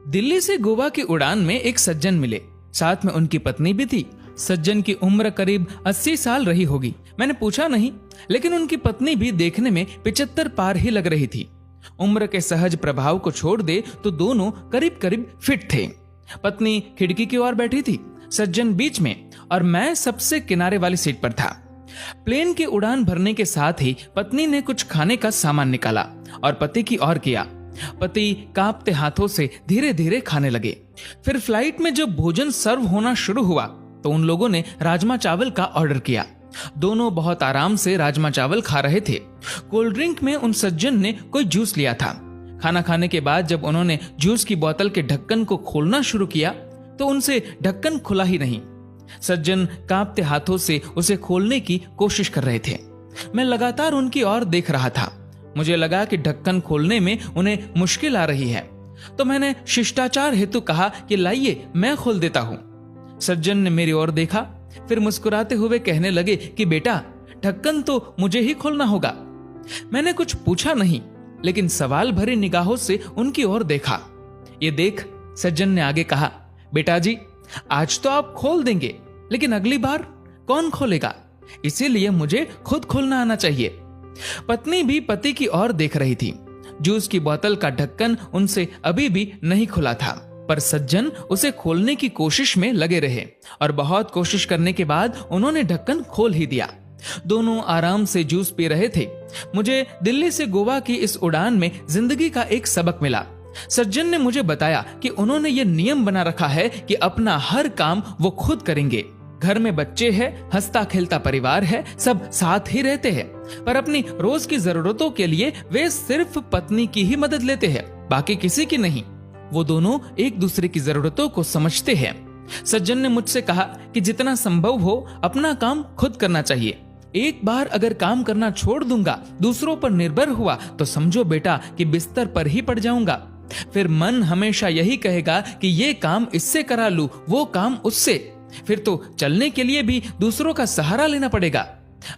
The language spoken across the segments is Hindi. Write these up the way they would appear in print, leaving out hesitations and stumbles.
दिल्ली से गोवा की उड़ान में एक सज्जन मिले, साथ में उनकी पत्नी भी थी। सज्जन की उम्र करीब 80 साल रही होगी। मैंने पूछा नहीं, लेकिन उनकी पत्नी भी देखने में 75 पार ही लग रही थी। उम्र के सहज प्रभाव को छोड़ दे तो दोनों करीब करीब फिट थे। पत्नी खिड़की की ओर बैठी थी, सज्जन बीच में और मैं सबसे किनारे वाली सीट पर था। प्लेन की उड़ान भरने के साथ ही पत्नी ने कुछ खाने का सामान निकाला और पति की ओर किया। पति कांपते हाथों से धीरे धीरे खाने लगे। फिर फ्लाइट में जब भोजन सर्व होना शुरू हुआ तो उन लोगों ने राजमा चावल का ऑर्डर किया। दोनों बहुत आराम से राजमा चावल खा रहे थे। कोल्ड ड्रिंक में उन सज्जन ने कोई जूस लिया था। खाना खाने के बाद जब उन्होंने जूस की बोतल के ढक्कन को खोलना शुरू किया तो उनसे ढक्कन खुला ही नहीं। सज्जन कांपते हाथों से उसे खोलने की कोशिश कर रहे थे। मैं लगातार उनकी ओर देख रहा था। मुझे लगा कि ढक्कन खोलने में उन्हें मुश्किल आ रही है, तो मैंने शिष्टाचार हेतु कहा कि लाइए मैं खोल देता हूं। सज्जन ने मेरी ओर देखा, फिर मुस्कुराते हुए कहने लगे कि बेटा, ढक्कन तो मुझे ही खोलना होगा। मैंने कुछ पूछा नहीं, लेकिन सवाल भरी निगाहों से उनकी ओर देखा। ये देख, सज्जन ने आगे कहा, बेटा जी, आज तो आप खोल देंगे, लेकिन अगली बार कौन खोलेगा? इसीलिए मुझे खुद खोलना आना चाहिए। पत्नी भी पति की ओर देख रही थी। जूस की बोतल का ढक्कन उनसे अभी भी नहीं खुला था, पर सज्जन उसे खोलने की कोशिश में लगे रहे और बहुत कोशिश करने के बाद उन्होंने ढक्कन खोल ही दिया। दोनों आराम से जूस पी रहे थे। मुझे दिल्ली से गोवा की इस उड़ान में जिंदगी का एक सबक मिला। सज्जन ने मुझे बताया कि उन्होंने ये नियम बना रखा है कि अपना हर काम वो खुद करेंगे। घर में बच्चे हैं, हंसता खेलता परिवार है, सब साथ ही रहते हैं, पर अपनी रोज की जरूरतों के लिए वे सिर्फ पत्नी की ही मदद लेते हैं, बाकी किसी की नहीं। वो दोनों एक दूसरे की जरूरतों को समझते हैं। सज्जन ने मुझसे कहा कि जितना संभव हो अपना काम खुद करना चाहिए। एक बार अगर काम करना छोड़ दूंगा, दूसरों पर निर्भर हुआ, तो समझो बेटा कि बिस्तर पर ही पड़ जाऊंगा। फिर मन हमेशा यही कहेगा कि ये काम इससे करा लूं, वो काम उससे। फिर तो चलने के लिए भी दूसरों का सहारा लेना पड़ेगा।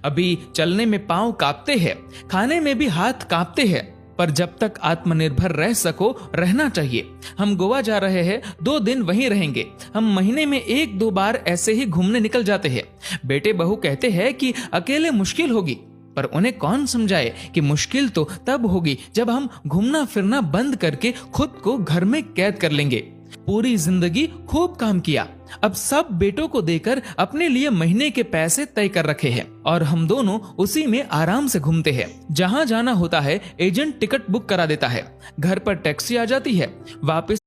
अभी चलने में पांव कांपते हैं, खाने में भी हाथ कांपते हैं, पर जब तक आत्मनिर्भर रह सको, रहना चाहिए। हम गोवा जा रहे हैं, 2 दिन वहीं रहेंगे। हम महीने में 1-2 बार ऐसे ही घूमने निकल जाते हैं। बेटे बहू कहते हैं कि अकेले मुश्किल होगी, पर उन्हें कौन समझाए कि मुश्किल तो तब होगी जब हम घूमना फिरना बंद करके खुद को घर में कैद कर लेंगे। पूरी जिंदगी खूब काम किया, अब सब बेटों को देकर अपने लिए महीने के पैसे तय कर रखे हैं और हम दोनों उसी में आराम से घूमते हैं। जहां जाना होता है एजेंट टिकट बुक करा देता है, घर पर टैक्सी आ जाती है, वापस